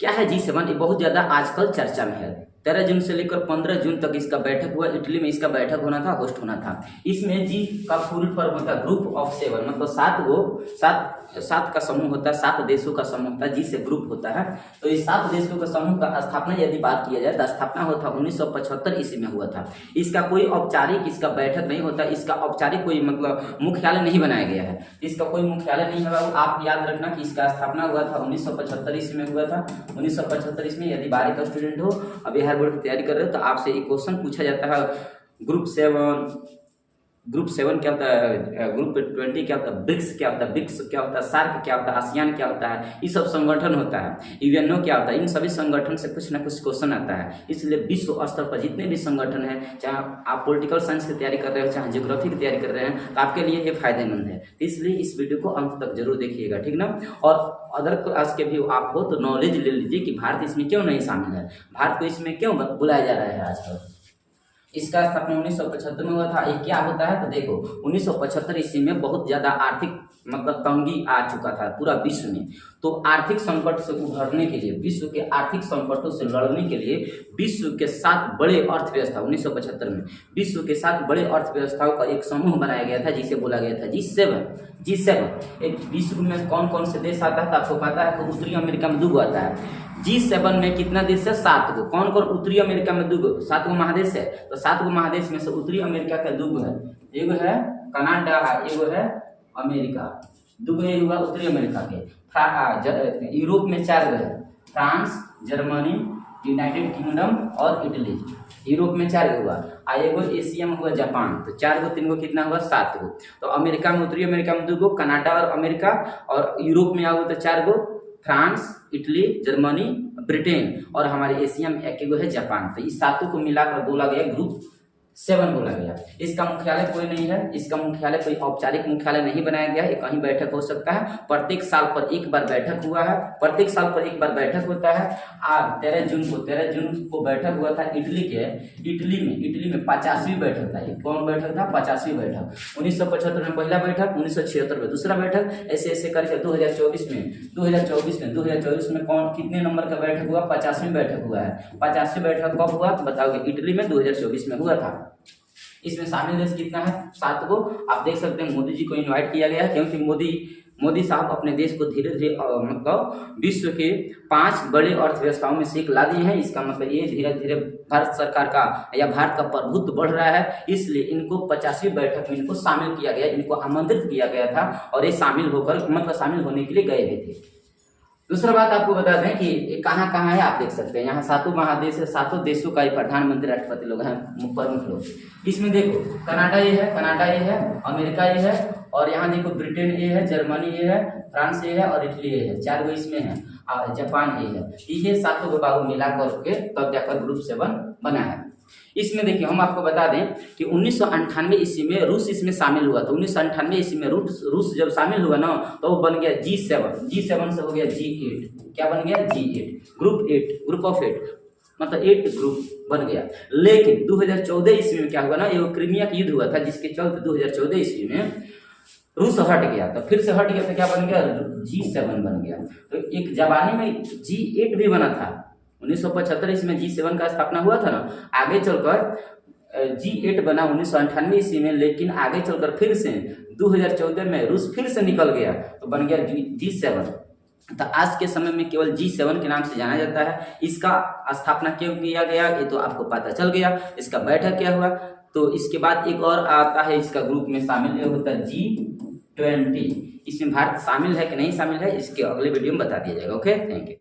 क्या है G7? ये बहुत ज्यादा आजकल चर्चा में है। 13 जून से लेकर 15 जून तक इसका बैठक हुआ। इटली में इसका बैठक होना था, होस्ट होना था। इसमें जी का फुल फॉर्म होता है ग्रुप ऑफ 7, मतलब सात का समूह होता है, 7 देशों का समूह होता है, जी से ग्रुप होता है। तो इस 7 देशों का समूह का स्थापना यदि बात किया जाए तो स्थापना होता 1975 ईस्वी में हुआ था। इसका कोई औपचारिक इसका बैठक नहीं होता, इसका औपचारिक कोई मतलब मुख्यालय नहीं बनाया गया है, इसका कोई मुख्यालय नहीं है। आप याद रखना कि इसका स्थापना हुआ था 1975 ईस्वी में हुआ था। 1975 ईस्वी में यदि 12 का स्टूडेंट हो, अब बिहार बोर्ड की तैयारी कर रहे हो, तो आपसे एक क्वेश्चन पूछा जाता है, ग्रुप 7 क्या होता है, ग्रुप 20 क्या होता है, ब्रिक्स क्या होता है, क्या होता है, सार्क क्या होता है, आसियान क्या होता है, ये सब संगठन होता है, यूएनओ क्या होता है। इन सभी संगठन से कुछ ना कुछ क्वेश्चन आता है। इसलिए विश्व स्तर पर जितने भी संगठन है, चाहे आप पॉलिटिकल साइंस की तैयारी कर रहे हो, चाहे ज्योग्राफी की तैयारी कर रहे हैं, तो आपके लिए ये फायदेमंद है। इसलिए इस वीडियो को अंत तक जरूर देखिएगा, ठीक ना। और अदर क्लास के भी आप हो तो नॉलेज ले लीजिए कि भारत इसमें क्यों नहीं शामिल है, भारत को इसमें क्यों बुलाया जा रहा है आजकल। इसका स्थापना 1975 में हुआ था। ये क्या होता है तो देखो, 1975 ईस्वी में बहुत ज्यादा आर्थिक मतलब तंगी आ चुका था पूरा विश्व में। तो आर्थिक संकट से उभरने के लिए, विश्व के आर्थिक संकटों से लड़ने के लिए विश्व के 7 बड़े अर्थव्यवस्था 1975 में विश्व के 7 बड़े अर्थव्यवस्थाओं का एक समूह बनाया गया था, जिसे बोला गया था G7। एक विश्व में कौन कौन से देश आता है तो आपको पता है कि उत्तरी अमेरिका में 2 आता है। G7 में कितना देश है? 7 गो। कौन कौन? उत्तरी अमेरिका में 2 गो, 7 गो महादेश है। तो 7 गो महादेश में से उत्तरी अमेरिका का 2 गो है, एगो है कनाडा, एगो है अमेरिका, 2 गो ये हुआ उत्तरी अमेरिका के। यूरोप में 4 गो है, फ्रांस, जर्मनी, यूनाइटेड किंगडम और इटली। यूरोप में 4 गो हुआ। एगो एशिया में हुआ जापान। तो 4 गो 3 गो कितना हुआ? 7 गो। तो अमेरिका में, उत्तरी अमेरिका में 2 गो, कनाडा और अमेरिका, और यूरोप में आओ तो 4 गो, फ्रांस, इटली, जर्मनी, ब्रिटेन, और हमारे एशिया में 1 गो है जापान। तो इस 7 को मिलाकर बोला गया ग्रुप 7 बोला गया। इसका मुख्यालय कोई नहीं है, इसका मुख्यालय कोई औपचारिक मुख्यालय नहीं बनाया गया है, कहीं बैठक हो सकता है। प्रत्येक साल पर एक बार बैठक हुआ है, प्रत्येक साल पर एक बार बैठक होता है। आज 13 जून को बैठक हुआ था इटली में 50वीं बैठक था। कौन बैठक था? 50वीं बैठक। 1975 में पहला बैठक, 1976 में दूसरा बैठक, ऐसे ऐसे करके 2024 में कौन कितने नंबर का बैठक हुआ? 50वीं बैठक हुआ है। 50वीं बैठक कब हुआ तो बताओगे? इटली में 2024 में हुआ था। इसमें शामिल देश कितना है? 7 गो। आप देख सकते हैं मोदी जी को इनवाइट किया गया है, क्योंकि मोदी साहब अपने देश को धीरे धीरे मतलब विश्व के 5 बड़े अर्थव्यवस्थाओं में से एक ला दिए हैं। इसका मतलब ये धीरे धीरे भारत सरकार का या भारत का प्रभुत्व बढ़ रहा है, इसलिए इनको 50वीं बैठक में इनको शामिल किया गया, इनको आमंत्रित किया गया था, और ये शामिल होने के लिए गए भी थे। दूसरा बात आपको बता दें कि कहाँ कहाँ है, आप देख सकते हैं यहाँ 7 महादेश है, 7 देशों का प्रधानमंत्री राष्ट्रपति लोग हैं, प्रमुख लोग। इसमें देखो कनाडा ये है, अमेरिका ये है, और यहाँ देखो ब्रिटेन ये है, जर्मनी ये है, फ्रांस ये है, और इटली ये है। 4 गो इसमें है, जापान ये है। ये 7 गो बाबू मिला करके तब जाकर ग्रुप 7 बना है। इसमें देखिए हम आपको बता दें कि 1998 ईस्वी में रूस इसमें शामिल हुआ था। 1998 ईस्वी में रूस जब शामिल हुआ ना, तो वो बन गया G7 से हो गया G8। क्या बन गया? G8, ग्रुप ऑफ 8, मतलब 8 ग्रुप बन गया। लेकिन 2014 ईस्वी में क्या हुआ ना, ये क्रीमिया का युद्ध हुआ था, जिसके चलते 2014 ईस्वी में रूस हट गया। तो फिर से हट गया तो क्या बन गया? G7 बन गया। तो एक जमाने में G8 भी बना था। 1975 ईस्वी में G7 का स्थापना हुआ था ना, आगे चलकर G8 बना 1998 ईस्वी में, लेकिन आगे चलकर फिर से 2014 में रूस फिर से निकल गया तो बन गया G7। तो आज के समय में केवल G7 के नाम से जाना जाता है। इसका स्थापना क्यों किया गया ये तो आपको पता चल गया। इसका बैठक क्या हुआ, तो इसके बाद एक और आता है इसका ग्रुप में शामिल, ये होता है G20। इसमें भारत शामिल है कि नहीं शामिल है, इसके अगले वीडियो में बता दिया जाएगा। Okay, thank you.